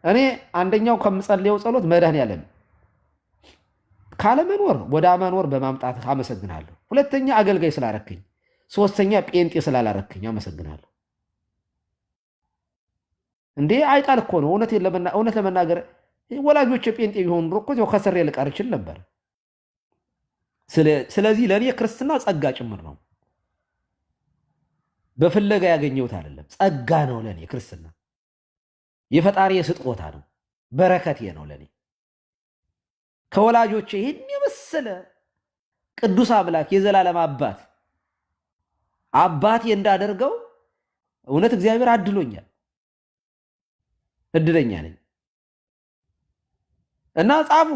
እኔ አንደኛው ከምጸልየው ጸሎት መድኃኔዓለም ካለመኖር ወደ መኖር በማምጣት አመሰግናለሁ። ሁለተኛ አገልጋይ ስላረክኝ፣ ሶስተኛ ጴንጤ ስላላረክኝ አመሰግናለሁ። እንዴ አይጣል እኮ ነው። እውነት ለመናገር ወላጆች ጴንጤ ቢሆኑ ኖሮ እኮ ከስሬ ልቀር እችል ነበር። ስለዚህ ለእኔ ክርስትና ጸጋ ጭምር ነው። በፍለጋ ያገኘሁት አይደለም፣ ጸጋ ነው ለእኔ ክርስትና። የፈጣሪ ስጦታ ነው፣ በረከቴ ነው ለእኔ። ከወላጆቼ ይህን የመሰለ ቅዱስ አምላክ የዘላለም አባቴ እንዳደርገው እውነት እግዚአብሔር አድሎኛል፣ እድለኛ ነኝ። እና ጻፉ፣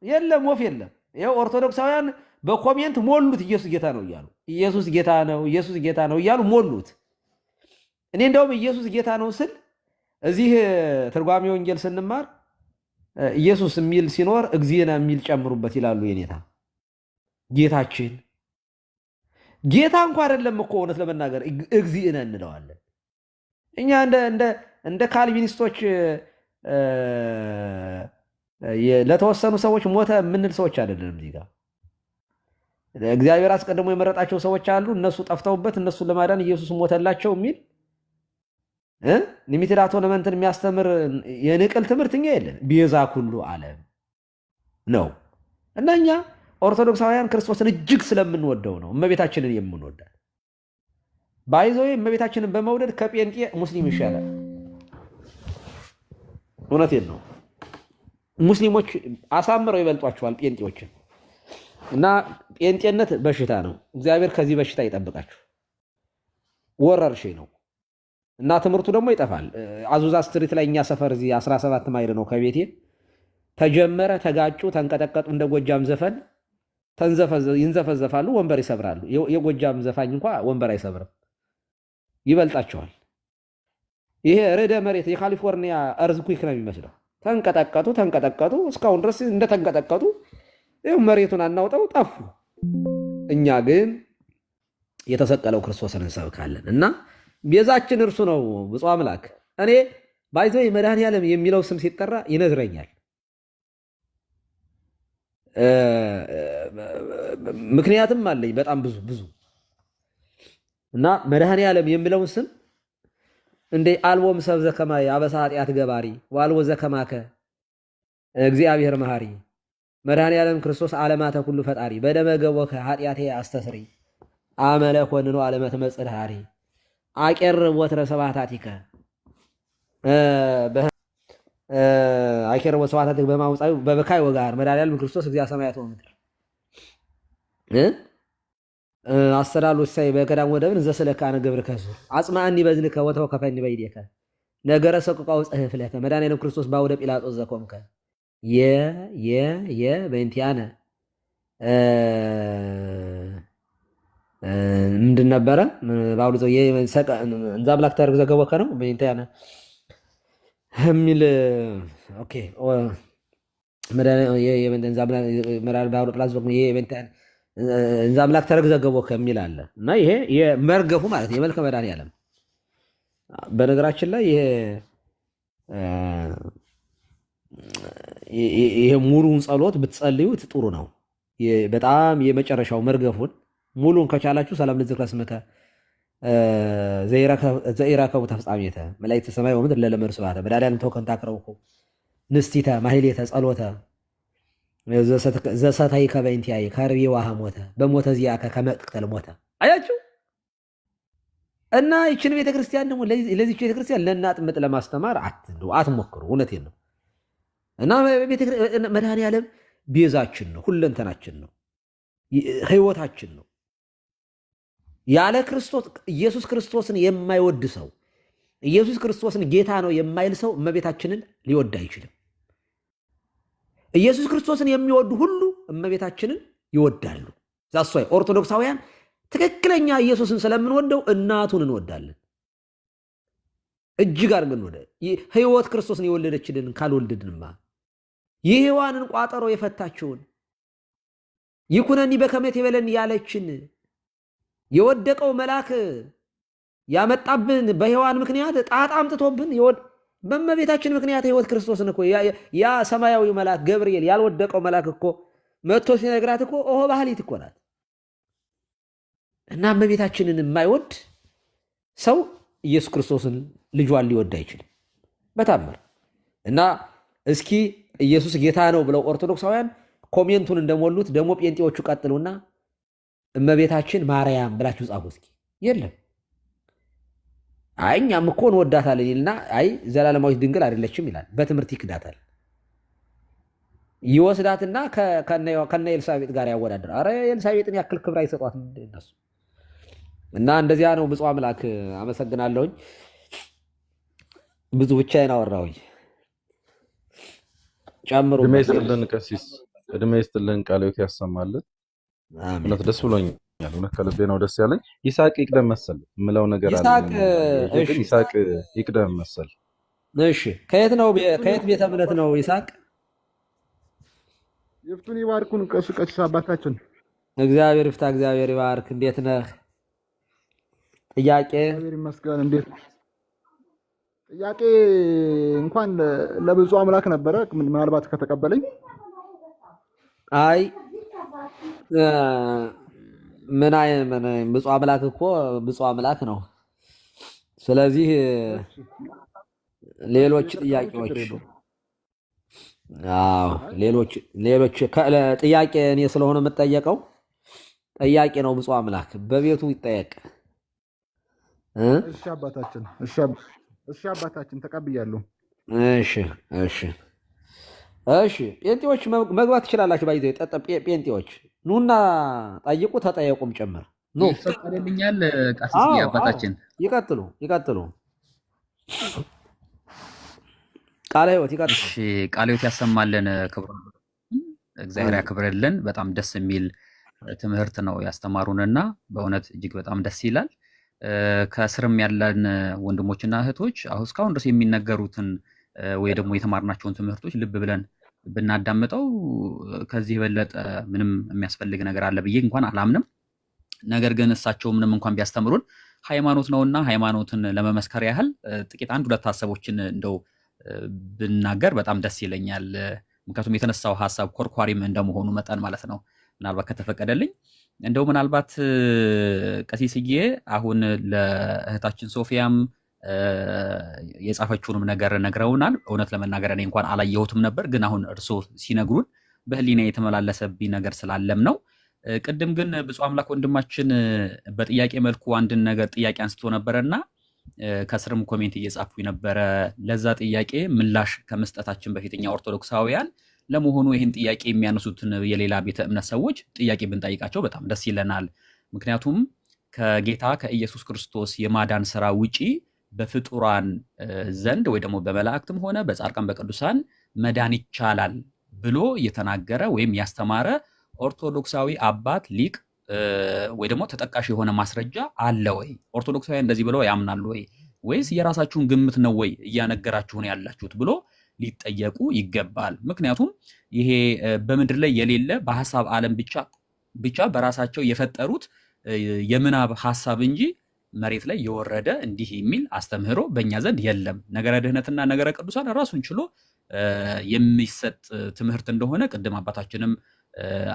የለም ወፍ የለም። ይኸው ኦርቶዶክሳውያን በኮሜንት ሞሉት፣ ኢየሱስ ጌታ ነው እያሉ ኢየሱስ ጌታ ነው፣ ኢየሱስ ጌታ ነው እያሉ ሞሉት። እኔ እንደውም ኢየሱስ ጌታ ነው ስል እዚህ ትርጓሜ ወንጌል ስንማር ኢየሱስ የሚል ሲኖር እግዚእነ የሚል ጨምሩበት ይላሉ የኔታ። ጌታችን ጌታ እንኳ አይደለም እኮ እውነት ለመናገር እግዚእነ እንለዋለን እኛ እንደ ካልቪኒስቶች ለተወሰኑ ሰዎች ሞተ የምንል ሰዎች አይደለንም። እዚህ ጋር እግዚአብሔር አስቀድሞ የመረጣቸው ሰዎች አሉ። እነሱ ጠፍተውበት እነሱን ለማዳን ኢየሱስ ሞተላቸው የሚል ሊሚትድ አቶነመንትን የሚያስተምር የንቅል ትምህርት እኛ የለን። ቤዛ ኩሉ ዓለም ነው እና እኛ ኦርቶዶክሳውያን ክርስቶስን እጅግ ስለምንወደው ነው እመቤታችንን የምንወዳት። ባይዘው እመቤታችንን በመውደድ ከጴንጤ ሙስሊም ይሻላል። እውነቴን ነው። ሙስሊሞች አሳምረው ይበልጧቸዋል ጴንጤዎችን። እና ጴንጤነት በሽታ ነው። እግዚአብሔር ከዚህ በሽታ ይጠብቃችሁ። ወረርሽኝ ነው እና ትምህርቱ ደግሞ ይጠፋል። አዙዛ ስትሪት ላይ እኛ ሰፈር እዚህ 17 ማይል ነው ከቤቴ። ተጀመረ፣ ተጋጩ፣ ተንቀጠቀጡ። እንደ ጎጃም ዘፈን ይንዘፈዘፋሉ፣ ወንበር ይሰብራሉ። የጎጃም ዘፋኝ እንኳ ወንበር አይሰብርም፣ ይበልጣቸዋል። ይሄ ርዕደ መሬት የካሊፎርኒያ እርዝኩክ ነው የሚመስለው። ተንቀጠቀጡ፣ እስካሁን ድረስ እንደተንቀጠቀጡ ይኸው መሬቱን አናውጠው ጠፉ። እኛ ግን የተሰቀለው ክርስቶስን እንሰብካለን እና ቤዛችን እርሱ ነው። ብፁዕ አምላክ እኔ ባይዘው መድኃኔዓለም የሚለው ስም ሲጠራ ይነዝረኛል። ምክንያትም አለኝ በጣም ብዙ እና መድኃኔዓለም የሚለውን ስም እንደ አልቦም ሰብ ዘከማይ አበሳ ኃጢአት ገባሪ ዋልቦ ዘከማከ እግዚአብሔር መሐሪ መድኃኔዓለም ክርስቶስ ዓለማተ ሁሉ ፈጣሪ በደመ ገቦከ ኃጢአቴ አስተስሪ አመለ ኮንኖ ዓለመት መጽድ ሃሪ አቄርብ ወትረ ሰባታቲከ አቄርብ ወትረ ሰባታቲከ በማውጣዩ በበካይ ወጋር መድኃኔዓለም ክርስቶስ እግዚአ ሰማያት ወምድር አስተዳሉ ሳይ በቀዳም ወደብን ዘሰለካ ነገብር ከሱ አጽማአኒ በዝንከ ወተው ከፈኒ በይዴከ ነገረ ሰቆቃው ጽህፍ ለከ መድኃኔዓለም ክርስቶስ ባውደ ጲላጦስ ዘቆምከ በእንቲአነ ምንድን ነበረ ባውሎ እንዛ ብላክ ታርግ ዘገወከ ነው በእንቲአነ የሚል ኦኬ መድኃኔዓለም ባውሎ ጲላጦስ ዘቆምከ እንዛ አምላክ ተረግዘገቦ ከሚል አለ እና ይሄ የመርገፉ ማለት የመልከ መድኃኔዓለም በነገራችን ላይ ይሄ ሙሉን ጸሎት ብትጸልዩት ጥሩ ነው። በጣም የመጨረሻው መርገፉን ሙሉን ከቻላችሁ ሰላም ለዝክረ ስምከ ዘይራከቡ ተፍጻሜተ መላእክተ ሰማይ ወምድር ለለመዱ ስብሐተ መድኃኔዓለም ተወከንታ አቅረብኩ ንስቲተ ማህሌተ ጸሎተ ዘሰታይ ከበእንቲአይ ከርቤ ዋሃ ሞተ በሞተ ዚአከ ከመቅተል ሞተ። አያችሁ እና ይችን ቤተክርስቲያን ደግሞ ለዚች ቤተክርስቲያን ለእናጥምጥ ለማስተማር አትሞክሩ። እውነቴን ነው። እና መድኃኔዓለም ቤዛችን ነው፣ ሁለንተናችን ነው፣ ህይወታችን ነው። ያለ ክርስቶስ ኢየሱስ ክርስቶስን የማይወድ ሰው ኢየሱስ ክርስቶስን ጌታ ነው የማይል ሰው እመቤታችንን ሊወድ አይችልም። ኢየሱስ ክርስቶስን የሚወዱ ሁሉ እመቤታችንን ይወዳሉ። ዛሷይ ኦርቶዶክሳውያን ትክክለኛ ኢየሱስን ስለምንወደው እናቱን እንወዳለን። እጅግ አድርገን ወደ ህይወት ክርስቶስን የወለደችልን ካልወለድንማ የሔዋንን ቋጠሮ የፈታችውን ይኩነኒ በከመት ይበለን ያለችን የወደቀው መልአክ ያመጣብን በሔዋን ምክንያት ጣጣ አምጥቶብን በእመቤታችን ምክንያት ህይወት ክርስቶስን እኮ ያ ሰማያዊ መልአክ ገብርኤል ያልወደቀው መልአክ እኮ መጥቶ ሲነግራት እኮ ኦሆ ባህሊት እኮ ናት። እና እመቤታችንን የማይወድ ሰው ኢየሱስ ክርስቶስን ልጇን ሊወድ አይችልም በታምር። እና እስኪ ኢየሱስ ጌታ ነው ብለው ኦርቶዶክሳውያን ኮሜንቱን እንደሞሉት ደግሞ ጴንጤዎቹ ቀጥሉና እመቤታችን ማርያም ብላችሁ ጻፉ እስኪ። የለም አይ እኛም እኮ እንወዳታለን ይልና አይ ዘላለማዊት ድንግል አይደለችም ይላል። በትምህርት ይክዳታል። ይወስዳትና ከነ ኤልሳቤጥ ጋር ያወዳደር። አረ ኤልሳቤጥን ያክል ክብር አይሰጧትም እነሱ። እና እንደዚያ ነው ብፁዕ አምላክ። አመሰግናለሁኝ። ብዙ ብቻዬን አወራሁኝ። ጨምሩ። እድሜ ይስጥልን ቀሲስ፣ እድሜ ይስጥልን፣ ቃለ ሕይወት ያሰማልን። እውነት ደስ ብሎኛል። እውነት ከልቤ ነው ደስ ያለኝ። ይስሐቅ ይቅደም መሰል የምለው ነገር አለ። ይስሐቅ ይቅደም መሰል። እሺ፣ ከየት ነው? ከየት ቤተ እምነት ነው ይስሐቅ? ይፍቱን ይባርኩን ቀሲስ አባታችን። እግዚአብሔር ይፍታ፣ እግዚአብሔር ይባርክ። እንዴት ነህ? ጥያቄ? እግዚአብሔር ይመስገን። እንዴት ጥያቄ እንኳን ለብፁዕ አምላክ ነበረ፣ ምናልባት ከተቀበለኝ። አይ ምን ብፁዕ አምላክ እኮ ብፁዕ አምላክ ነው። ስለዚህ ሌሎች ጥያቄዎች ሌሎች ጥያቄ እኔ ስለሆነ የምጠየቀው ጥያቄ ነው። ብፁዕ አምላክ በቤቱ ይጠየቅ። እሺ አባታችን፣ እሺ አባታችን ተቀብያለሁ። እሺ ጴንጤዎች መግባት ትችላላችሁ። ባይዘው ጴንጤዎች ኑና ጠይቁ፣ ተጠየቁም ጭምር ኑ። ይፈቀድልኛል ቀሲስ አባታችን። ይቀጥሉ። ቃለ ሕይወት ይቀጥሉ። እሺ ቃለ ሕይወት ያሰማልን፣ ክብሩ እግዚአብሔር ያክብርልን። በጣም ደስ የሚል ትምህርት ነው ያስተማሩንና በእውነት እጅግ በጣም ደስ ይላል። ከስርም ያለን ወንድሞችና እህቶች አሁን እስካሁን ድረስ የሚነገሩትን ወይ ደግሞ የተማርናቸውን ትምህርቶች ልብ ብለን ብናዳምጠው ከዚህ የበለጠ ምንም የሚያስፈልግ ነገር አለ ብዬ እንኳን አላምንም። ነገር ግን እሳቸው ምንም እንኳን ቢያስተምሩን ሃይማኖት ነውና ሃይማኖትን ለመመስከር ያህል ጥቂት አንድ ሁለት ሀሳቦችን እንደው ብናገር በጣም ደስ ይለኛል። ምክንያቱም የተነሳው ሀሳብ ኮርኳሪም እንደመሆኑ መጠን ማለት ነው። ምናልባት ከተፈቀደልኝ እንደው ምናልባት ቀሲስዬ አሁን ለእህታችን ሶፊያም የጻፈችውንም ነገር ነግረውናል። እውነት ለመናገር እኔ እንኳን አላየሁትም ነበር፣ ግን አሁን እርሶ ሲነግሩን በህሊና የተመላለሰብኝ ነገር ስላለም ነው። ቅድም ግን ብፁዕ አምላክ ወንድማችን በጥያቄ መልኩ አንድን ነገር ጥያቄ አንስቶ ነበረና ከስርም ኮሜንት እየጻፉ ነበረ። ለዛ ጥያቄ ምላሽ ከመስጠታችን በፊት እኛ ኦርቶዶክሳውያን ለመሆኑ ይህን ጥያቄ የሚያነሱትን የሌላ ቤተ እምነት ሰዎች ጥያቄ ብንጠይቃቸው በጣም ደስ ይለናል። ምክንያቱም ከጌታ ከኢየሱስ ክርስቶስ የማዳን ስራ ውጪ በፍጡራን ዘንድ ወይ ደግሞ በመላእክትም ሆነ በጻድቃን በቅዱሳን መዳን ይቻላል ብሎ የተናገረ ወይም ያስተማረ ኦርቶዶክሳዊ አባት ሊቅ ወይ ደግሞ ተጠቃሽ የሆነ ማስረጃ አለ ወይ? ኦርቶዶክሳውያን እንደዚህ ብለው ያምናሉ ወይ? ወይስ የራሳችሁን ግምት ነው ወይ እያነገራችሁን ያላችሁት ብሎ ሊጠየቁ ይገባል። ምክንያቱም ይሄ በምድር ላይ የሌለ በሐሳብ ዓለም ብቻ በራሳቸው የፈጠሩት የምናብ ሐሳብ እንጂ መሬት ላይ የወረደ እንዲህ የሚል አስተምህሮ በእኛ ዘንድ የለም። ነገረ ድህነትና ነገረ ቅዱሳን ራሱን ችሎ የሚሰጥ ትምህርት እንደሆነ ቅድም አባታችንም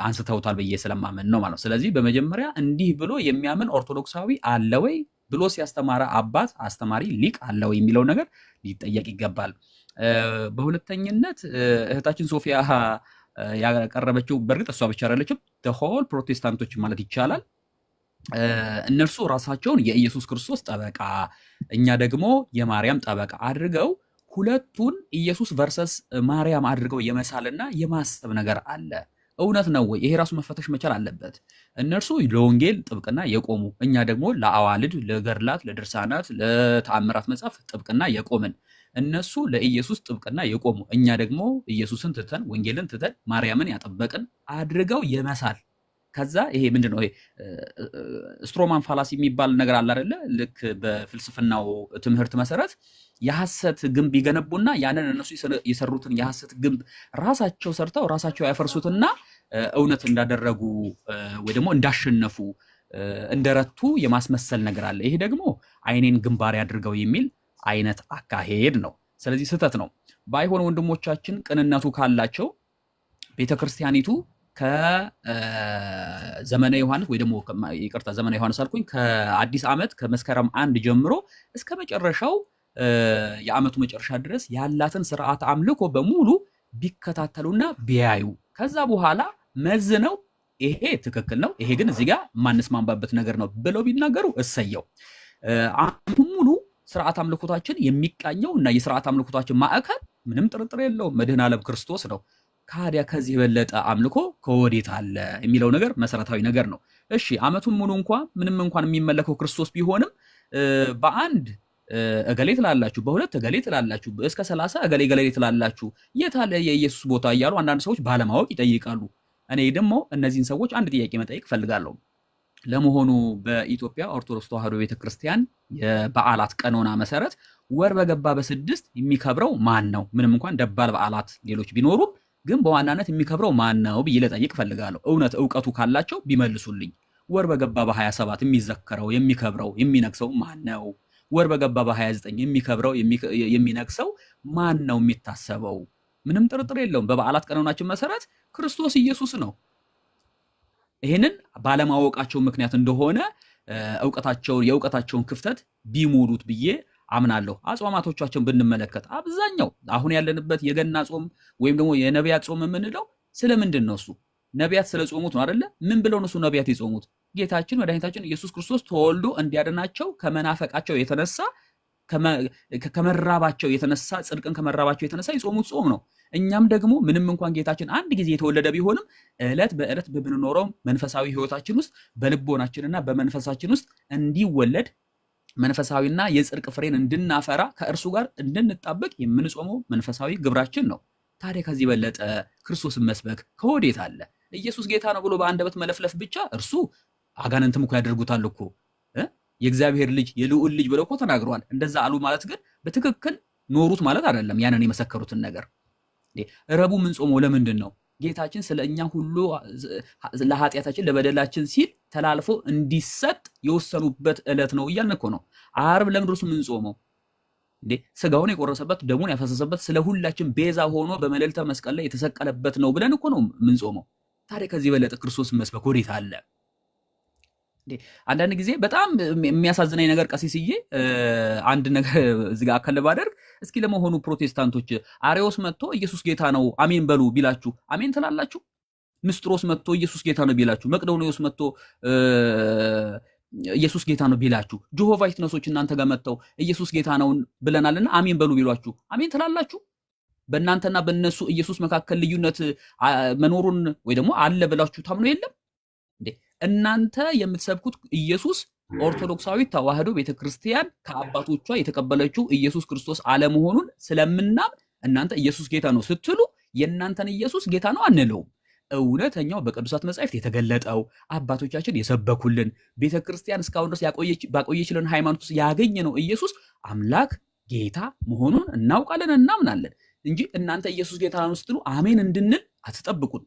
አንስተውታል ብዬ ስለማመን ነው ማለት ነው። ስለዚህ በመጀመሪያ እንዲህ ብሎ የሚያምን ኦርቶዶክሳዊ አለ ወይ ብሎ ሲያስተማረ አባት አስተማሪ ሊቅ አለ ወይ የሚለው ነገር ሊጠየቅ ይገባል። በሁለተኝነት እህታችን ሶፊያ ያቀረበችው በእርግጥ እሷ ብቻ አይደለችም፣ ሆል ፕሮቴስታንቶች ማለት ይቻላል እነርሱ ራሳቸውን የኢየሱስ ክርስቶስ ጠበቃ እኛ ደግሞ የማርያም ጠበቃ አድርገው ሁለቱን ኢየሱስ ቨርሰስ ማርያም አድርገው የመሳልና የማሰብ ነገር አለ። እውነት ነው ወይ? ይሄ ራሱ መፈተሽ መቻል አለበት። እነርሱ ለወንጌል ጥብቅና የቆሙ እኛ ደግሞ ለአዋልድ፣ ለገድላት፣ ለድርሳናት፣ ለተአምራት መጽሐፍ ጥብቅና የቆምን እነሱ ለኢየሱስ ጥብቅና የቆሙ እኛ ደግሞ ኢየሱስን ትተን ወንጌልን ትተን ማርያምን ያጠበቅን አድርገው የመሳል ከዛ ይሄ ምንድነው ይሄ ስትሮማን ፋላሲ የሚባል ነገር አለ አይደለ? ልክ በፍልስፍናው ትምህርት መሰረት የሐሰት ግንብ ይገነቡና ያንን እነሱ የሰሩትን የሐሰት ግንብ ራሳቸው ሰርተው ራሳቸው ያፈርሱትና እውነት እንዳደረጉ ወይ ደግሞ እንዳሸነፉ እንደረቱ የማስመሰል ነገር አለ። ይሄ ደግሞ አይኔን ግንባር ያድርገው የሚል አይነት አካሄድ ነው። ስለዚህ ስህተት ነው። ባይሆን ወንድሞቻችን ቅንነቱ ካላቸው ቤተክርስቲያኒቱ ከዘመነ ዮሐንስ ወይ ደግሞ ይቅርታ ዘመነ ዮሐንስ አልኩኝ ከአዲስ ዓመት ከመስከረም 1 ጀምሮ እስከ መጨረሻው የዓመቱ መጨረሻ ድረስ ያላትን ስርዓት አምልኮ በሙሉ ቢከታተሉና ቢያዩ ከዛ በኋላ መዝነው ይሄ ትክክል ነው፣ ይሄ ግን እዚህ ጋር ማንስማማበት ነገር ነው ብለው ቢናገሩ እሰየው። ዓመቱን ሙሉ ስርዓት አምልኮታችን የሚቃኘው እና የስርዓት አምልኮታችን ማዕከል ምንም ጥርጥር የለውም መድኃኔ ዓለም ክርስቶስ ነው። ካዲያ ከዚህ የበለጠ አምልኮ ከወዴት አለ የሚለው ነገር መሰረታዊ ነገር ነው። እሺ ዓመቱን ሙሉ ምንም እንኳን የሚመለከው ክርስቶስ ቢሆንም በአንድ እገሌ ትላላችሁ፣ በሁለት እገሌ ትላላችሁ፣ እስከ 30 እገሌ ትላላችሁ፣ የት አለ የኢየሱስ ቦታ እያሉ አንዳንድ ሰዎች ባለማወቅ ይጠይቃሉ። እኔ ደግሞ እነዚህን ሰዎች አንድ ጥያቄ መጠየቅ ፈልጋለሁ። ለመሆኑ በኢትዮጵያ ኦርቶዶክስ ተዋሕዶ ቤተክርስቲያን የበዓላት ቀኖና መሰረት ወር በገባ በ6 የሚከብረው ማን ነው? ምንም እንኳን ደባል በዓላት ሌሎች ቢኖሩም ግን በዋናነት የሚከብረው ማን ነው ብዬ ልጠይቅ ፈልጋለሁ። እውቀቱ ካላቸው ቢመልሱልኝ። ወር በገባ በ27 የሚዘከረው የሚከብረው የሚነግሰው ማን ነው? ወር በገባ በ29 የሚከብረው የሚነግሰው ማን ነው የሚታሰበው? ምንም ጥርጥር የለውም በበዓላት ቀኖናችን መሰረት ክርስቶስ ኢየሱስ ነው። ይህንን ባለማወቃቸው ምክንያት እንደሆነ የእውቀታቸውን ክፍተት ቢሞሉት ብዬ አምናለሁ። አጽዋማቶቻቸውን ብንመለከት አብዛኛው አሁን ያለንበት የገና ጾም ወይም ደግሞ የነቢያት ጾም የምንለው ስለምንድን ነው? እሱ ነቢያት ስለ ጾሙት ነው አይደለ? ምን ብለው ነው እሱ ነቢያት የጾሙት? ጌታችን መድኃኒታችን ኢየሱስ ክርስቶስ ተወልዶ እንዲያድናቸው ከመናፈቃቸው የተነሳ ከመራባቸው የተነሳ ጽድቅን ከመራባቸው የተነሳ የጾሙት ጾም ነው። እኛም ደግሞ ምንም እንኳን ጌታችን አንድ ጊዜ የተወለደ ቢሆንም ዕለት በዕለት በምንኖረው መንፈሳዊ ሕይወታችን ውስጥ በልቦናችንና በመንፈሳችን ውስጥ እንዲወለድ መንፈሳዊና የጽድቅ ፍሬን እንድናፈራ ከእርሱ ጋር እንድንጣበቅ የምንጾመው መንፈሳዊ ግብራችን ነው። ታዲያ ከዚህ በለጠ ክርስቶስን መስበክ ከወዴት አለ? ኢየሱስ ጌታ ነው ብሎ በአንደበት መለፍለፍ ብቻ እርሱ አጋንንትም እኮ ያደርጉታል እኮ የእግዚአብሔር ልጅ የልዑል ልጅ ብለው እኮ ተናግረዋል። እንደዛ አሉ ማለት ግን በትክክል ኖሩት ማለት አይደለም። ያንን የመሰከሩትን ነገር ረቡዕ ምን ጾመው ለምንድን ነው? ጌታችን ስለ እኛ ሁሉ ለኃጢአታችን ለበደላችን ሲል ተላልፎ እንዲሰጥ የወሰኑበት ዕለት ነው እያልን እኮ ነው። ዓርብ ለምንድን ነው ምን ጾመው? ስጋውን የቆረሰበት ደሙን ያፈሰሰበት ስለ ሁላችን ቤዛ ሆኖ በመልዕልተ መስቀል ላይ የተሰቀለበት ነው ብለን እኮ ነው ምን ጾመው። ታዲያ ከዚህ በለጠ ክርስቶስን መስበክ ወዴት አለ? አንዳንድ ጊዜ በጣም የሚያሳዝነኝ ነገር ቀሲስዬ አንድ ነገር እዚህ ጋር አከለ ባደርግ፣ እስኪ ለመሆኑ ፕሮቴስታንቶች አሪዮስ መጥቶ ኢየሱስ ጌታ ነው አሜን በሉ ቢላችሁ አሜን ትላላችሁ? ንስጥሮስ መጥቶ ኢየሱስ ጌታ ነው ቢላችሁ፣ መቅዶኒዮስ መጥቶ ኢየሱስ ጌታ ነው ቢላችሁ፣ ጆሆቫ ዊትነሶች እናንተ ጋር መጥተው ኢየሱስ ጌታ ነው ብለናልና አሜን በሉ ቢሏችሁ አሜን ትላላችሁ? በእናንተና በእነሱ ኢየሱስ መካከል ልዩነት መኖሩን ወይ ደግሞ አለ ብላችሁ ታምኑ የለም እንዴ? እናንተ የምትሰብኩት ኢየሱስ ኦርቶዶክሳዊ ተዋሕዶ ቤተክርስቲያን ከአባቶቿ የተቀበለችው ኢየሱስ ክርስቶስ አለመሆኑን ስለምናም እናንተ ኢየሱስ ጌታ ነው ስትሉ የእናንተን ኢየሱስ ጌታ ነው አንለውም። እውነተኛው በቅዱሳት መጻሕፍት የተገለጠው አባቶቻችን የሰበኩልን ቤተክርስቲያን እስካሁን ድረስ ባቆየችልን ሃይማኖት ውስጥ ያገኘነው ኢየሱስ አምላክ ጌታ መሆኑን እናውቃለን፣ እናምናለን እንጂ እናንተ ኢየሱስ ጌታ ነው ስትሉ አሜን እንድንል አትጠብቁን።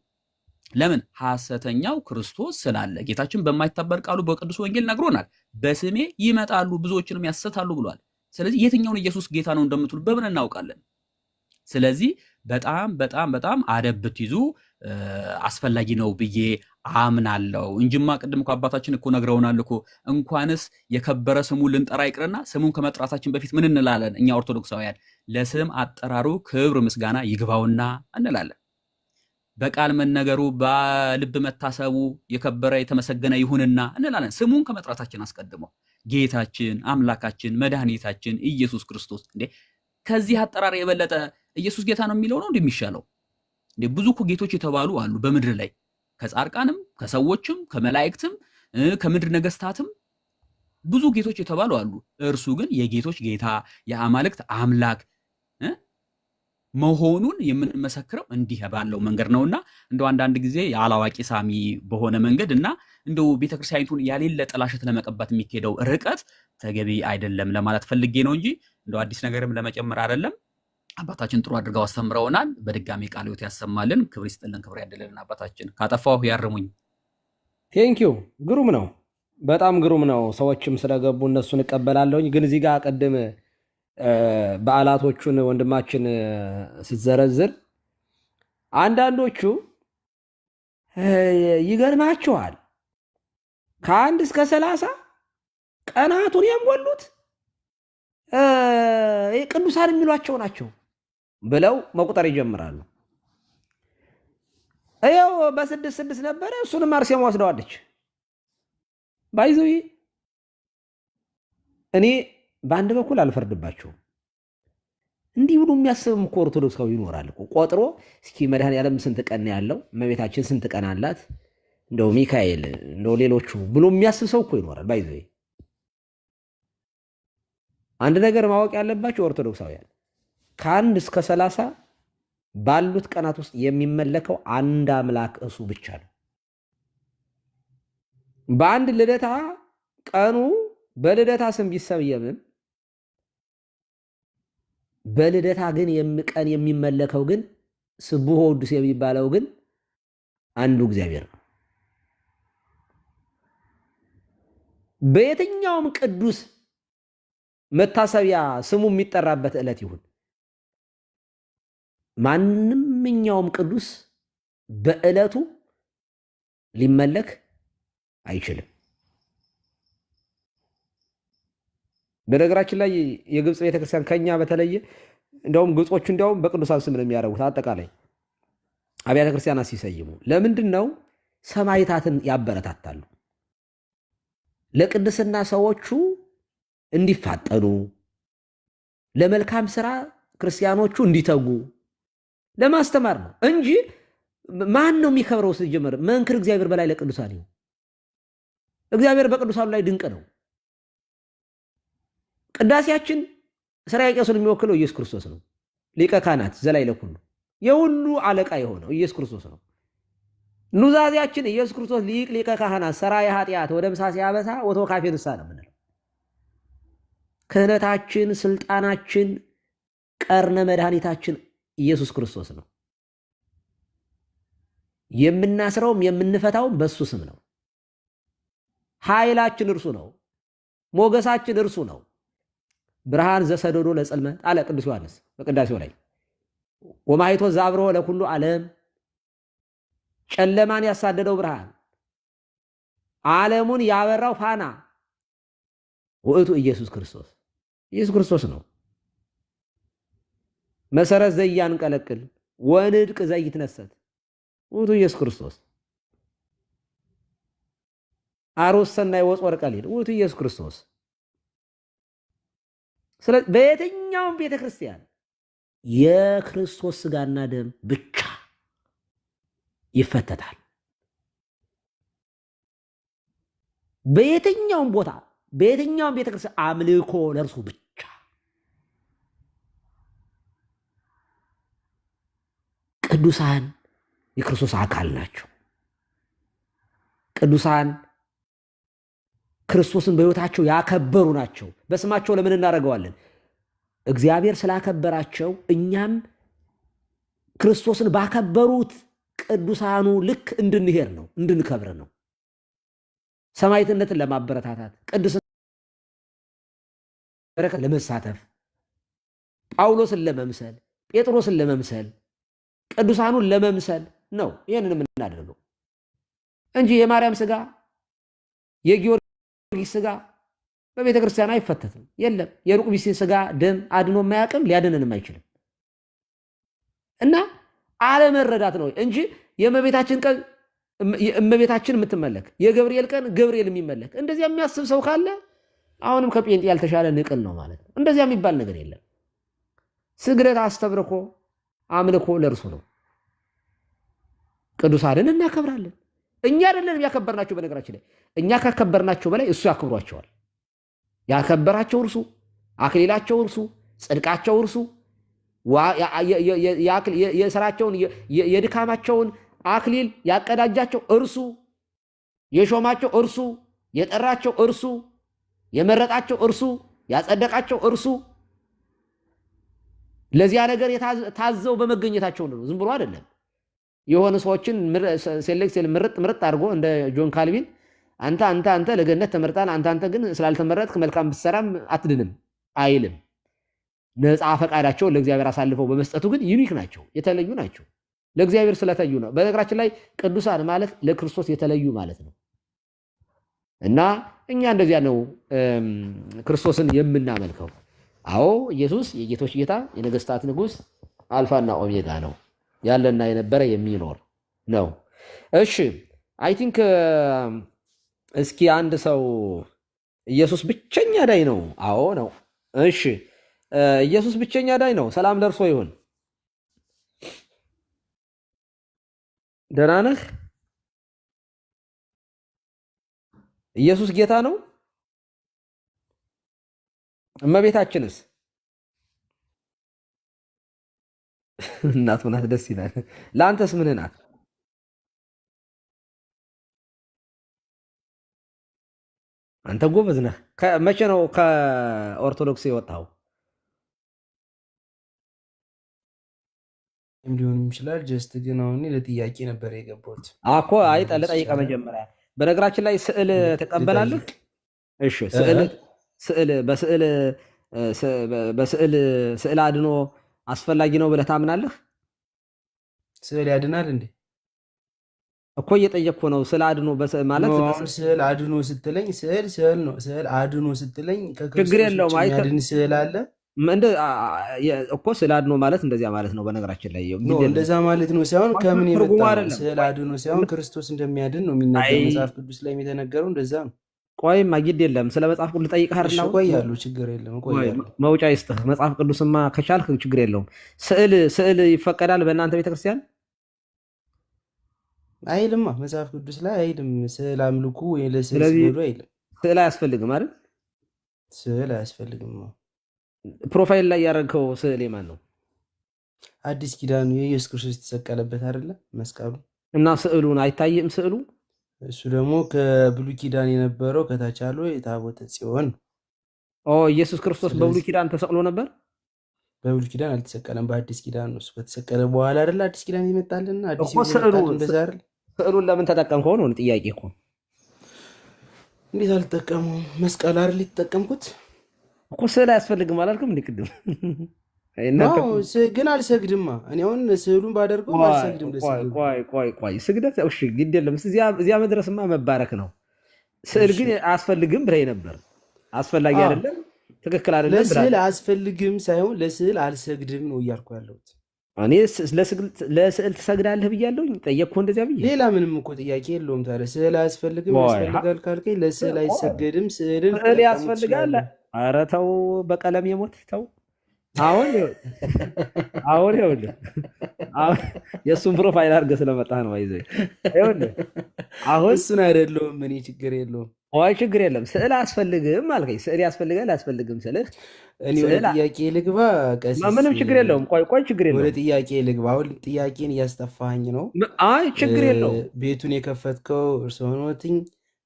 ለምን? ሐሰተኛው ክርስቶስ ስላለ። ጌታችን በማይታበል ቃሉ በቅዱስ ወንጌል ነግሮናል። በስሜ ይመጣሉ ብዙዎችንም ያሰታሉ ብሏል። ስለዚህ የትኛውን ኢየሱስ ጌታ ነው እንደምትሉ በምን እናውቃለን? ስለዚህ በጣም በጣም በጣም አደብ ብትይዙ አስፈላጊ ነው ብዬ አምናለሁ እንጂማ ቅድም እኮ አባታችን እኮ ነግረውናል እኮ እንኳንስ የከበረ ስሙን ልንጠራ ይቅርና ስሙን ከመጥራታችን በፊት ምን እንላለን? እኛ ኦርቶዶክሳውያን ለስም አጠራሩ ክብር ምስጋና ይግባውና እንላለን። በቃል መነገሩ በልብ መታሰቡ የከበረ የተመሰገነ ይሁንና እንላለን። ስሙን ከመጥራታችን አስቀድሞ ጌታችን አምላካችን መድኃኒታችን ኢየሱስ ክርስቶስ ከዚህ አጠራር የበለጠ ኢየሱስ ጌታ ነው የሚለው ነው እንደሚሻለው። ብዙ እኮ ጌቶች የተባሉ አሉ በምድር ላይ ከጻድቃንም ከሰዎችም ከመላእክትም ከምድር ነገስታትም ብዙ ጌቶች የተባሉ አሉ። እርሱ ግን የጌቶች ጌታ የአማልክት አምላክ መሆኑን የምንመሰክረው እንዲህ ባለው መንገድ ነውና እንደው አንዳንድ ጊዜ ያላዋቂ ሳሚ በሆነ መንገድ እና እንደው ቤተክርስቲያኒቱን ያሌለ ጥላሸት ለመቀባት የሚካሄደው ርቀት ተገቢ አይደለም ለማለት ፈልጌ ነው እንጂ እንደው አዲስ ነገርም ለመጨመር አይደለም። አባታችን ጥሩ አድርገው አስተምረውናል። በድጋሚ ቃለ ሕይወት ያሰማልን፣ ክብር ይስጥልን፣ ክብር ያድልልን። አባታችን ካጠፋሁ ያርሙኝ። ቴንኪው። ግሩም ነው፣ በጣም ግሩም ነው። ሰዎችም ስለገቡ እነሱን እቀበላለሁኝ። ግን እዚህ ጋር ቀደም በዓላቶቹን ወንድማችን ስትዘረዝር አንዳንዶቹ ይገርማቸዋል። ከ1 እስከ 30 ቀናቱን የሞሉት ቅዱሳን የሚሏቸው ናቸው ብለው መቁጠር ይጀምራሉ። ይኸው በ6 ነበረ፣ እሱንም አርሴማ ወስደዋለች። ባይዘዊ እኔ በአንድ በኩል አልፈርድባቸውም። እንዲህ ብሎ የሚያስብም እኮ ኦርቶዶክሳዊ ይኖራል እኮ ቆጥሮ። እስኪ መድኃኔዓለም ስንት ቀን ያለው? እመቤታችን ስንት ቀን አላት? እንደው ሚካኤል እንደው ሌሎቹ ብሎ የሚያስብ ሰው እኮ ይኖራል። ባይዘይ አንድ ነገር ማወቅ ያለባቸው ኦርቶዶክሳውያን ከ1 እስከ 30 ባሉት ቀናት ውስጥ የሚመለከው አንድ አምላክ እሱ ብቻ ነው። በአንድ ልደታ ቀኑ በልደታ ስም ቢሰየምም በልደታ ግን ቀን የሚመለከው ግን ስቡሕ ወቅዱስ የሚባለው ግን አንዱ እግዚአብሔር ነው። በየትኛውም ቅዱስ መታሰቢያ ስሙ የሚጠራበት ዕለት ይሁን ማንኛውም ቅዱስ በዕለቱ ሊመለክ አይችልም። በነገራችን ላይ የግብፅ ቤተክርስቲያን ከኛ በተለየ እንደውም ግብጾቹ እንደውም በቅዱሳን ስም ነው የሚያደርጉት። አጠቃላይ አብያተ ክርስቲያናት ሲሰይሙ ለምንድን ነው? ሰማዕታትን ያበረታታሉ። ለቅድስና ሰዎቹ እንዲፋጠኑ፣ ለመልካም ስራ ክርስቲያኖቹ እንዲተጉ ለማስተማር ነው እንጂ ማን ነው የሚከብረው? ሲጀመር መንክር እግዚአብሔር በላይ ለቅዱሳን ይሁን። እግዚአብሔር በቅዱሳኑ ላይ ድንቅ ነው። ቅዳሴያችን ሥራየ ቄሱን የሚወክለው ኢየሱስ ክርስቶስ ነው። ሊቀ ካህናት ዘላይ ለኩሉ የሁሉ አለቃ የሆነው ኢየሱስ ክርስቶስ ነው። ኑዛዜያችን ኢየሱስ ክርስቶስ ሊቀ ካህናት ሠራየ ኃጢአት ወደ ምሳ ሲያበሳ ወተወካፌ ንስሐ ነው የምንለው። ክህነታችን፣ ስልጣናችን፣ ቀርነ መድኃኒታችን ኢየሱስ ክርስቶስ ነው። የምናስረውም የምንፈታውም በሱ ስም ነው። ኃይላችን እርሱ ነው። ሞገሳችን እርሱ ነው። ብርሃን ዘሰደዶ ለጽልመት አለ ቅዱስ ዮሐንስ በቅዳሴው ላይ ወማይቶ ዛብሮ ለኩሉ ዓለም፣ ጨለማን ያሳደደው ብርሃን፣ ዓለሙን ያበራው ፋና ውእቱ ኢየሱስ ክርስቶስ። ኢየሱስ ክርስቶስ ነው። መሰረት ዘያንቀለቅል ወንድቅ ዘይትነሰት ውእቱ ኢየሱስ ክርስቶስ። አሮስ ሰናይ ወጾር ቀሊል ውእቱ ኢየሱስ ክርስቶስ። ስለዚህ በየትኛውም ቤተ ክርስቲያን የክርስቶስ ሥጋና ደም ብቻ ይፈተታል። በየትኛውም ቦታ በየትኛውም ቤተ ክርስቲያን አምልኮ ለእርሱ ብቻ። ቅዱሳን የክርስቶስ አካል ናቸው። ቅዱሳን ክርስቶስን በሕይወታቸው ያከበሩ ናቸው። በስማቸው ለምን እናደርገዋለን? እግዚአብሔር ስላከበራቸው እኛም ክርስቶስን ባከበሩት ቅዱሳኑ ልክ እንድንሄድ ነው፣ እንድንከብር ነው። ሰማዕትነትን ለማበረታታት፣ ቅድስና በረከት ለመሳተፍ፣ ጳውሎስን ለመምሰል፣ ጴጥሮስን ለመምሰል፣ ቅዱሳኑን ለመምሰል ነው ይህንን የምናደርገው እንጂ የማርያም ሥጋ የጊዮርጊስ ሥጋ በቤተ ክርስቲያን አይፈተትም። የለም የሩቅ ቢሲ ሥጋ ደም አድኖ የማያውቅም ሊያድነንም አይችልም። እና አለመረዳት ነው እንጂ የእመቤታችን ቀን እመቤታችን የምትመለክ የገብርኤል ቀን ገብርኤል የሚመለክ እንደዚያ የሚያስብ ሰው ካለ አሁንም ከጴንጤ ያልተሻለ ንቅል ነው ማለት ነው። እንደዚያ የሚባል ነገር የለም። ስግደት፣ አስተብርኮ፣ አምልኮ ለእርሱ ነው። ቅዱሳንን እናከብራለን። እኛ አይደለንም ያከበርናቸው። በነገራችን ላይ እኛ ካከበርናቸው በላይ እሱ ያከብሯቸዋል። ያከበራቸው እርሱ፣ አክሊላቸው እርሱ፣ ጽድቃቸው እርሱ፣ የስራቸውን የድካማቸውን አክሊል ያቀዳጃቸው እርሱ፣ የሾማቸው እርሱ፣ የጠራቸው እርሱ፣ የመረጣቸው እርሱ፣ ያጸደቃቸው እርሱ። ለዚያ ነገር ታዘው በመገኘታቸው ነው። ዝም ብሎ አይደለም። የሆኑ ሰዎችን ሴሌክት ምርጥ አድርጎ እንደ ጆን ካልቪን አንተ ለገነት ተመርጣል፣ አንተ ግን ስላልተመረጥክ መልካም ብትሰራም አትድንም አይልም። ነፃ ፈቃዳቸውን ለእግዚአብሔር አሳልፈው በመስጠቱ ግን ዩኒክ ናቸው፣ የተለዩ ናቸው። ለእግዚአብሔር ስለተዩ ነው። በነገራችን ላይ ቅዱሳን ማለት ለክርስቶስ የተለዩ ማለት ነው። እና እኛ እንደዚያ ነው ክርስቶስን የምናመልከው። አዎ ኢየሱስ የጌቶች ጌታ የነገስታት ንጉስ አልፋና ኦሜጋ ነው፣ ያለና የነበረ የሚኖር ነው። እሺ አይ ቲንክ እስኪ አንድ ሰው ኢየሱስ ብቸኛ ዳኝ ነው? አዎ ነው። እሺ ኢየሱስ ብቸኛ ዳኝ ነው። ሰላም ለእርሶ ይሁን። ደህና ነህ? ኢየሱስ ጌታ ነው? እመቤታችንስ? እናቱ ናት። ደስ ይላል። ለአንተስ ምን ናት? አንተ ጎበዝ ነህ። መቼ ነው ከኦርቶዶክስ የወጣው? ሊሆንም ይችላል። ጀስት ግን አሁን ለጥያቄ ነበር የገባሁት እኮ። አይ ለጠይቀ መጀመሪያ። በነገራችን ላይ ስዕል ትቀበላለህ? እሺ ስዕል አድኖ አስፈላጊ ነው ብለህ ታምናለህ? ስዕል ያድናል እንዴ? እኮ እየጠየቅኩ ነው። ስዕል አድኖ ማለት ስዕል አድኖ ስትለኝ ስዕል ነው። ስዕል አድኖ ስትለኝ ችግር የለውም። ያድን ስዕል አለ እኮ ስዕል አድኖ ማለት እንደዚያ ማለት ነው። በነገራችን ላይ እንደዛ ማለት ነው ሳይሆን ከምን የመጣ ስዕል አድኖ ሳይሆን ክርስቶስ እንደሚያድን ነው የሚናገረው መጽሐፍ ቅዱስ ላይ የተነገረው እንደዛ ነው። ቆይማ ግድ የለም። ስለ መጽሐፍ ቅዱስ ልጠይቅህ አይደል? እቆያለሁ፣ ችግር የለም እቆያለሁ። መውጫ ይስጥህ። መጽሐፍ ቅዱስማ ከቻልክ ችግር የለውም። ስዕል ይፈቀዳል በእናንተ ቤተክርስቲያን? አይልማ መጽሐፍ ቅዱስ ላይ አይልም። ስዕል አምልኩ ወይ ለስዕል ስገዱ አይልም። ስዕል አያስፈልግም አይደል? ስዕል አያስፈልግም። ፕሮፋይል ላይ ያደረግከው ስዕል የማን ነው? አዲስ ኪዳኑ የኢየሱስ ክርስቶስ የተሰቀለበት አይደለ መስቀሉ። እና ስዕሉን አይታይም ስዕሉ? እሱ ደግሞ ከብሉይ ኪዳን የነበረው ከታች ያለው የታቦተ ጽዮን። ኢየሱስ ክርስቶስ በብሉይ ኪዳን ተሰቅሎ ነበር? በብሉይ ኪዳን አልተሰቀለም፣ በአዲስ ኪዳን ነው። እሱ ከተሰቀለ በኋላ አይደለ አዲስ ኪዳን ይመጣልና አዲስ ስዕሉን ለምን ተጠቀምከው ነው ጥያቄ እኮ። እንዴት አልተጠቀመውም? መስቀል አይደል የተጠቀምኩት እኮ። ስዕል አያስፈልግም አላልክም እንዴ ቅድም? ግን አልሰግድማ። እኔ አሁን ስዕሉን ባደርገው አልሰግድም። ቆይ ስግደት እሺ፣ ግድ የለም። እዚያ መድረስማ መባረክ ነው። ስዕል ግን አያስፈልግም ብለህ ነበር። አስፈላጊ አይደለም፣ ትክክል አይደለም። ለስዕል አያስፈልግም ሳይሆን ለስዕል አልሰግድም ነው እያልኩ ያለሁት። እኔ ለስዕል ትሰግዳለህ ብያለሁኝ? ጠየቅኩህ እንደዚያ ብዬ። ሌላ ምንም እኮ ጥያቄ የለውም። ታዲያ ስዕል አያስፈልግም ያስፈልጋል ካልከኝ ለስዕል አይሰገድም። ስዕል ያስፈልጋል። ኧረ ተው፣ በቀለም የሞት ተው። አሁን ይኸውልህ የእሱን ፕሮፋይል አድርገህ ስለመጣህ ነው። ይዘህ ይኸውልህ አሁን እሱን አይደለሁም እኔ። ችግር የለውም። ችግር የለም። ስዕል አያስፈልግም አልከኝ። ስዕል ያስፈልጋል አያስፈልግም ስልህ እኔ ወደ ጥያቄ ልግባ። ምንም ችግር የለውም። ቆይ ችግር የለውም። ወደ ጥያቄ ልግባ። አሁን ጥያቄን እያስጠፋኝ ነው። አይ ችግር የለውም። ቤቱን የከፈትከው እርስዎ ነዎትኝ።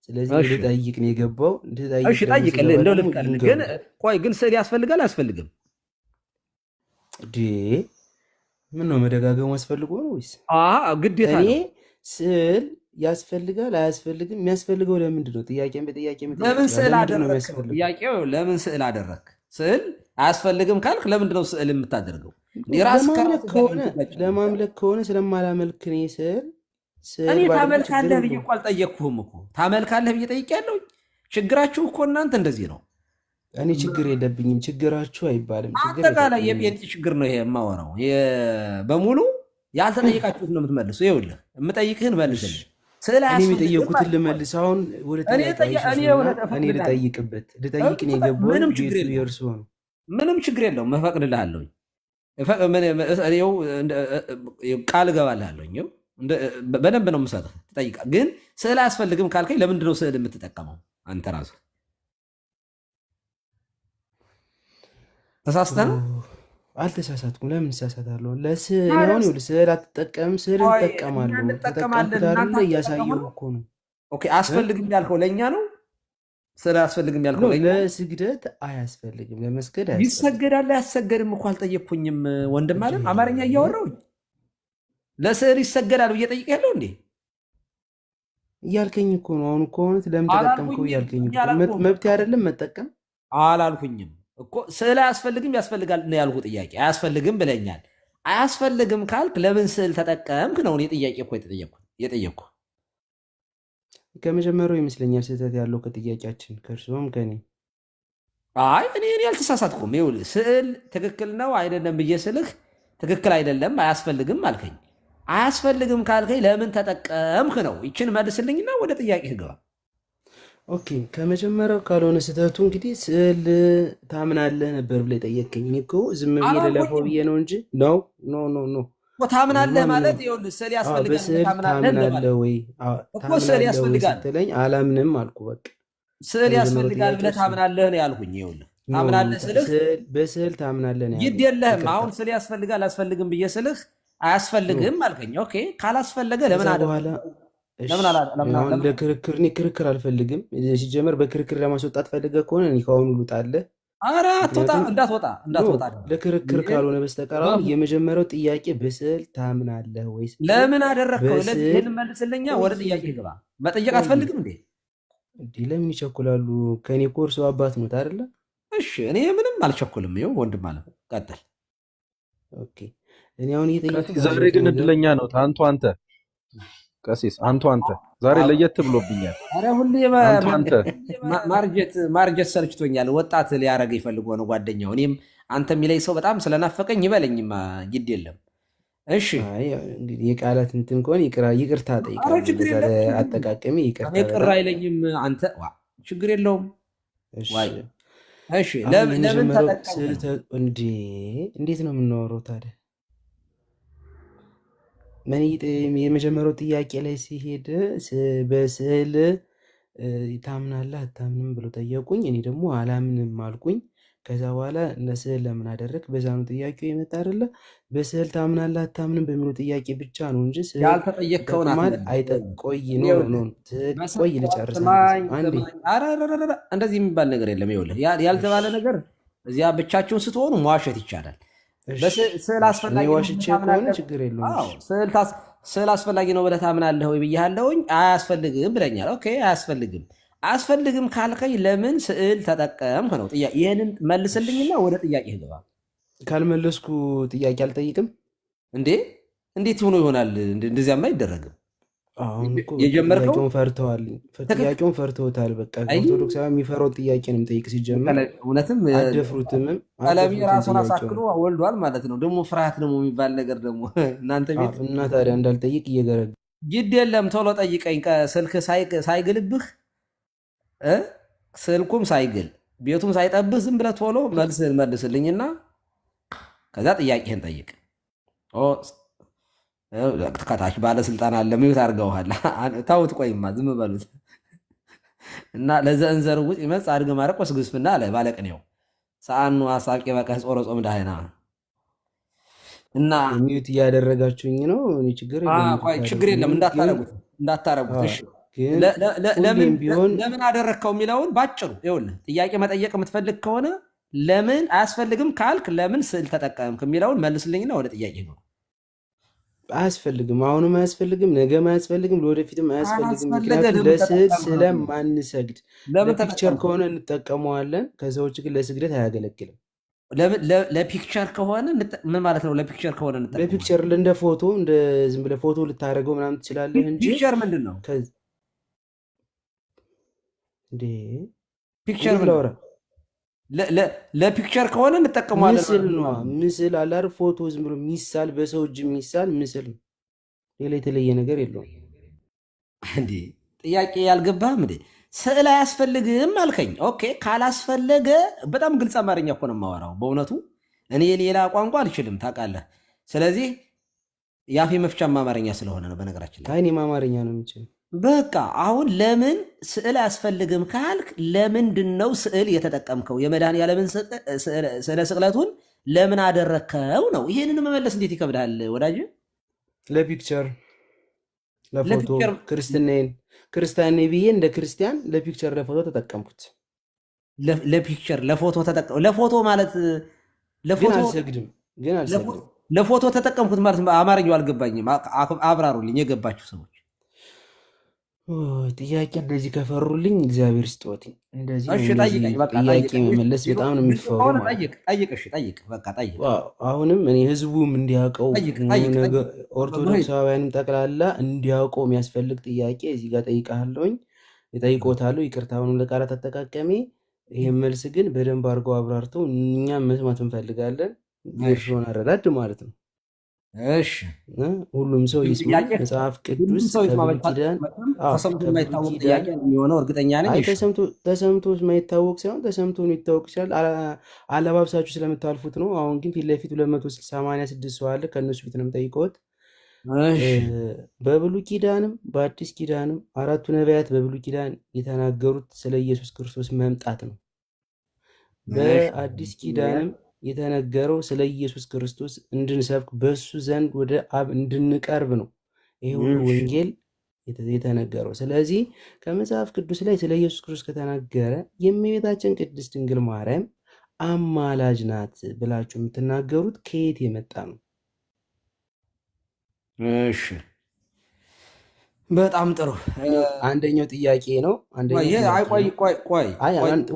ስለዚህ ልጠይቅ ነው የገባው። እሺ ጠይቅልህ፣ እንደው ልፍቀድልህ። ግን ስዕል ያስፈልጋል አያስፈልግም? ምን ነው መደጋገሙ አስፈልጎ ነው ወይስ ግዴታ ነው? እኔ ስዕል ያስፈልጋል አያስፈልግም? የሚያስፈልገው ለምንድን ነው? ጥያቄን በጥያቄ ለምን ስዕል አደረግክ? ጥያቄው ለምን ስዕል አደረግክ? ስዕል አያስፈልግም ካልክ ለምንድን ነው ስዕል የምታደርገው? ለማምለክ ከሆነ ስለማላመልክ ነው ስዕል። እኔ ታመልካለህ ብዬ እኮ አልጠየቅኩህም እኮ። ታመልካለህ ብዬ ጠይቄያለሁ። ችግራችሁ እኮ እናንተ እንደዚህ ነው። እኔ ችግር የለብኝም። ችግራችሁ አይባልም። አጠቃላይ የጴንጤ ችግር ነው ይሄ የማወራው። በሙሉ ያልተጠየቃችሁት ነው የምትመልሱ። ይኸውልህ የምጠይቅህን መልስልኝ። እኔ የጠየቁትን ልመልስ። አሁን ወደ እኔ ልጠይቅበት ልጠይቅ ነው የገባሁት። የእርሱ ነው። ምንም ችግር የለውም። እፈቅድልሃለሁ። ቃል እገባልሃለሁ። በደንብ ነው የምሰጥህ። ትጠይቃ ግን ስዕል አያስፈልግም ካልከኝ ለምንድን ነው ስዕል የምትጠቀመው አንተ ራስህ? ተሳስተህ ነው? አልተሳሳትኩም። ለምን እሳሳታለሁ? ለስዕል ስዕል አትጠቀምም? ስዕል እንጠቀማለሁ። ተጠቀምኩት እያሳየሁ እኮ ነው። አያስፈልግም ያልከው ለእኛ ነው። ስዕል አያስፈልግም ያልከው ለስግደት አያስፈልግም። ለመስገድ ይሰገዳል አያሰገድም እኮ አልጠየቅኩኝም። ወንድም አለ አማርኛ እያወራሁኝ ለስዕል ይሰገዳል ብዬ ጠይቄያለሁ እንዴ እያልከኝ እኮ ነው። አሁን እኮ ሆነት ለምን ተጠቀምከው እያልከኝ መብት አይደለም መጠቀም አላልኩኝም እኮ ስዕል አያስፈልግም ያስፈልጋል ነው ያልኩህ። ጥያቄ አያስፈልግም ብለኛል። አያስፈልግም ካልክ ለምን ስዕል ተጠቀምክ ነው እኔ ጥያቄ እኮ የጠየቅኩህ። ከመጀመሪያው ይመስለኛል ስህተት ያለው ከጥያቄያችን ከእርስዎም ከኔ። አይ እኔ አልተሳሳትኩም። ይኸውልህ ስዕል ትክክል ነው አይደለም ብዬ ስልህ ትክክል አይደለም አያስፈልግም አልከኝ። አያስፈልግም ካልከኝ ለምን ተጠቀምክ ነው። ይችን መልስልኝና ወደ ጥያቄ ግባ። ኦኬ ከመጀመሪያው ካልሆነ ስህተቱ እንግዲህ ስዕል ታምናለህ ነበር ብለህ ጠየቅከኝ። እኔ እኮ ዝም ብዬ ልለፈው ብዬ ነው እንጂ ነው ኖ ኖ ኖ ታምናለህ ማለት ይኸውልህ ስዕል ያስፈልጋል። በስዕል ታምናለህ ወይ እኮ ስዕል ያስፈልጋል ስትለኝ አላምንም አልኩ። በቃ ስዕል ያስፈልጋል ብለህ ታምናለህ ነው ያልኩኝ። ይኸውልህ ታምናለህ ስልህ በስዕል ታምናለህ ነው ግድ የለህም። አሁን ስዕል ያስፈልጋል አያስፈልግም ብዬ ስልህ አያስፈልግም አልከኝ። ኦኬ ካላስፈለገ ለምን ለክርክር እኔ ክርክር አልፈልግም። ሲጀመር በክርክር ለማስወጣት ፈልገህ ከሆነ እኔ ከአሁኑ ልውጣለህ። ኧረ እንዳትወጣ ለክርክር ካልሆነ በስተቀር አሁን የመጀመሪያው ጥያቄ በስዕል ታምናለህ ወይስ ለምን አደረግከው? ይህን መልስልኛ። ወደ ጥያቄ ግባ። መጠየቅ አትፈልግም እንዴ? ለምን ይቸኩላሉ? ከኔ ኮርሶ አባት ሞት አይደለ? እሺ እኔ ምንም አልቸኩልም። ይኸው ወንድም አለ ቀጥል። ኦኬ እኔ አሁን እየጠየኩህ ዛሬ ግን እድለኛ ነው አንተ ቀሲስ አንተ ዛሬ ለየት ብሎብኛል። አረ ሁሌ ማርጀት ሰልችቶኛል። ወጣት ሊያረግ ይፈልጎ ነው ጓደኛው። እኔም አንተ የሚለኝ ሰው በጣም ስለናፈቀኝ ይበለኝማ ግድ የለም። እሺ እንግዲህ የቃላት እንትን ከሆነ ይቅርታ ጠይቃለሁ። አጠቃቀሚ ይቅርታ ቅር አይለኝም። አንተ ችግር የለውም። እሺ ለምን እንዴት ነው የምናወራው ታዲያ? የመጀመሪያው ጥያቄ ላይ ሲሄድ በስዕል ታምናለህ አታምንም ብሎ ጠየቁኝ። እኔ ደግሞ አላምንም አልኩኝ። ከዛ በኋላ ለስዕል ለምን አደረግ በዛ ነው ጥያቄው የመጣ አይደለ? በስዕል ታምናለህ አታምንም በሚለው ጥያቄ ብቻ ነው እንጂ ያልተጠየቅከውን ቆይ ልጨርስ። እንደዚህ የሚባል ነገር የለም። ይኸውልህ ያልተባለ ነገር እዚያ ብቻችሁን ስትሆኑ መዋሸት ይቻላል። ስዕል አስፈላጊ ከሆነ ችግር የለውም። ስዕል አስፈላጊ ነው ብለህ ታምናለህ ወይ ብያለሁኝ። አያስፈልግም ብለኛል። ኦኬ አያስፈልግም ካልከኝ ለምን ስዕል ተጠቀምክ ነው ጥያቄ። ይህንን መልስልኝና ወደ ጥያቄ ግባ። ካልመለስኩ ጥያቄ አልጠይቅም እንዴ? እንዴት ሆኖ ይሆናል? እንደዚያማ አይደረግም። የጀመርከው ጥያቄውን ፈርተውታል። በቃ ኦርቶዶክሳዊ የሚፈራው ጥያቄ ነው የምጠይቅ። ሲጀምር እውነትም አደፍሩትም ቀለሚ ራሱን አሳክሎ ወልዷል ማለት ነው። ደግሞ ፍርሃት ደግሞ የሚባል ነገር ደግሞ እናንተ ቤት እና ታዲያ እንዳልጠይቅ እየገረግ ግድ የለም ቶሎ ጠይቀኝ። ስልክ ሳይግልብህ ስልኩም ሳይግል ቤቱም ሳይጠብህ ዝም ብለህ ቶሎ መልስህን መልስልኝና ከዛ ጥያቄህን ጠይቅ። ከታች ባለስልጣን አለ ሚዩት አድርገውሃል። ታውት ቆይማ ዝም በሉት እና ለዘእንዘር ውጭ ይመጽ አድገ ማረቆስ ግስፍና አለ ባለቅኔው ሰአኑ አሳቂ በቀስ ጾሮ ጾም ዳህና እና ሚዩት እያደረጋችሁኝ ነው። እኔ ችግር የለም እንዳታረጉት። እሺ ለምን አደረግከው የሚለውን ባጭሩ ይኸውልህ። ጥያቄ መጠየቅ የምትፈልግ ከሆነ ለምን አያስፈልግም ካልክ ለምን ስዕል ተጠቀምክ የሚለውን መልስልኝና ወደ ጥያቄ ነው። አያስፈልግም፣ አሁንም አያስፈልግም፣ ነገም አያስፈልግም፣ ለወደፊትም አያስፈልግም። ምክንያቱም ለስዕል ስለማንሰግድ ለፒክቸር ከሆነ እንጠቀመዋለን። ከዛ ውጭ ግን ለስግደት አያገለግልም። ለፒክቸር ከሆነ ምን ማለት ነው? ለፒክቸር ከሆነ እንጠቀመዋለን። ለፒክቸር እንደ ፎቶ እንደ ዝም ብለህ ፎቶ ልታደርገው ምናምን ትችላለህ እንጂ ፒክቸር ምንድን ነው? ፒክቸር ለፒክቸር ከሆነ እንጠቀመዋለን። ምስል ነው፣ ምስል አለ አይደል? ፎቶ ዝም ብሎ ሚሳል በሰው እጅ የሚሳል ምስል ነው። ሌላ የተለየ ነገር የለውም። እንዴ ጥያቄ ያልገባህም እንዴ? ስዕል አያስፈልግም አልከኝ። ኦኬ ካላስፈለገ በጣም ግልጽ አማርኛ እኮ ነው የማወራው። በእውነቱ እኔ ሌላ ቋንቋ አልችልም ታውቃለህ። ስለዚህ የአፌ መፍቻም አማርኛ ስለሆነ ነው። በነገራችን ላይ እኔም አማርኛ ነው የምችል። በቃ አሁን ለምን ስዕል አያስፈልግም ካልክ ለምንድን ነው ስዕል የተጠቀምከው? የመድኃኒዓለምን ስዕለ ስቅለቱን ለምን አደረግከው ነው። ይህንን መመለስ እንዴት ይከብዳል ወዳጅ? ለፒክቸር ለፎቶ ክርስቲያን ብዬ እንደ ክርስቲያን ለፒክቸር ለፎቶ ተጠቀምኩት። ለፒክቸር ለፎቶ ተጠቀምኩት። ለፎቶ ማለት ግን አልሰግድም። ለፎቶ ተጠቀምኩት ማለት አማርኛው አልገባኝም። አብራሩልኝ የገባችሁ ሰዎች። ጥያቄ እንደዚህ ከፈሩልኝ እግዚአብሔር ስጦት። እንደዚህ እሺ ነው ጠይቀኝ፣ እንደዚህ በቃ ጥያቄ ጠይቀኝ። መመለስ በጣም ነው የሚፈሩ ከሆነ ማለት ጠይቅ ጠይቅ። እሺ ጠይቅ፣ በቃ ጠይቅ አሁንም እኔ ህዝቡም እንዲያውቀው ጠይቅ ጠይቅ ጠይቅ። ኦርቶዶክሳውያንም ጠቅላላ እንዲያውቀው የሚያስፈልግ ጥያቄ እዚህ ጋር ጠይቃለሁኝ፣ እጠይቆታለሁ። ይቅርታውንም ለቃላት አጠቃቀሜ። ይህም መልስ ግን በደንብ አድርገው አብራርተው እኛም መስማት እንፈልጋለን፣ የእርስዎን አረዳድ ማለት ነው። እሺ ሁሉም ሰው ይስማ። መጽሐፍ ቅዱስ ከብሉይ ኪዳን ተሰምቶ የማይታወቅ ጥያቄ የሚሆነው እርግጠኛ ነኝ። ተሰምቶ የማይታወቅ ሳይሆን ተሰምቶ ይታወቅ ይችላል። አለባብሳችሁ ስለምታልፉት ነው። አሁን ግን ፊት ለፊት 286 ሰው አለ። ከእነሱ ፊት ነው የምጠይቀዎት። በብሉይ ኪዳንም በአዲስ ኪዳንም አራቱ ነቢያት በብሉይ ኪዳን የተናገሩት ስለ ኢየሱስ ክርስቶስ መምጣት ነው። በአዲስ ኪዳንም የተነገረው ስለ ኢየሱስ ክርስቶስ እንድንሰብክ በሱ ዘንድ ወደ አብ እንድንቀርብ ነው። ይሄ ሁሉ ወንጌል የተነገረው። ስለዚህ ከመጽሐፍ ቅዱስ ላይ ስለ ኢየሱስ ክርስቶስ ከተናገረ የእመቤታችን ቅድስት ድንግል ማርያም አማላጅ ናት ብላችሁ የምትናገሩት ከየት የመጣ ነው? እሺ በጣም ጥሩ። አንደኛው ጥያቄ ነው።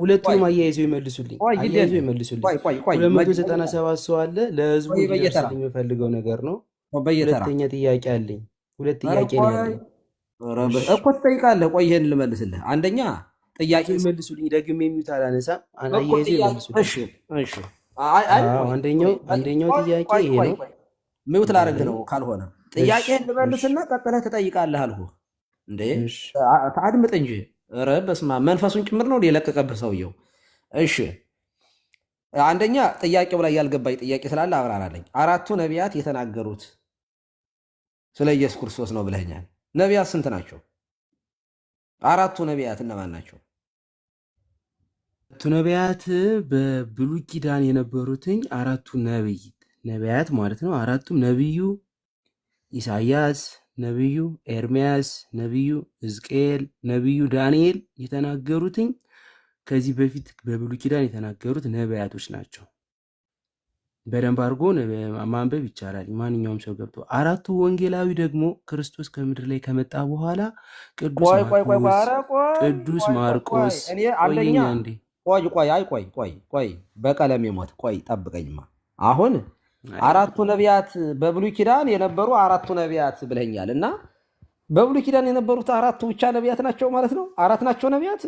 ሁለቱንም አያይዘው ይመልሱልኝ። 297 ሰው አለ። ለህዝቡ ሊደርስልኝ የምፈልገው ነገር ነው። ሁለተኛ ጥያቄ አለኝ። ሁለት ጥያቄ ነው ያለኝ እኮ ትጠይቃለህ። ቆይ ይሄን ልመልስልህ። አንደኛ ጥያቄ ይመልሱልኝ። ደግሜ የሚሉት አላነሳም። አያይዘው ይመልሱልኝ። አንደኛው ጥያቄ ይሄ ነው። ሚውት ላደርግ ነው ካልሆነ ጥያቄህን ልመልስና ቀጥለህ ትጠይቃለህ አልኩህ። እንዴ አድምጥ እንጂ። ኧረ በስመ አብ መንፈሱን ጭምር ነው የለቀቀብህ ሰውየው። እሺ አንደኛ ጥያቄው ላይ ያልገባኝ ጥያቄ ስላለ አብራራለኝ። አራቱ ነቢያት የተናገሩት ስለ ኢየሱስ ክርስቶስ ነው ብለኛል። ነቢያት ስንት ናቸው? አራቱ ነቢያት እነማን ናቸው? አራቱ ነቢያት በብሉይ ኪዳን የነበሩትኝ አራቱ ነቢያት ማለት ነው። አራቱም ነቢዩ ኢሳያስ፣ ነቢዩ ኤርምያስ፣ ነቢዩ ሕዝቅኤል፣ ነቢዩ ዳንኤል የተናገሩትኝ ከዚህ በፊት በብሉይ ኪዳን የተናገሩት ነቢያቶች ናቸው። በደንብ አድርጎ ማንበብ ይቻላል፣ ማንኛውም ሰው ገብቶ። አራቱ ወንጌላዊ ደግሞ ክርስቶስ ከምድር ላይ ከመጣ በኋላ ቅዱስ ማርቆስ ቆይ በቀለም የሞት ቆይ ጠብቀኝማ። አሁን አራቱ ነቢያት በብሉይ ኪዳን የነበሩ አራቱ ነቢያት ብለኛል እና በብሉይ ኪዳን የነበሩት አራቱ ብቻ ነቢያት ናቸው ማለት ነው? አራት ናቸው ነቢያት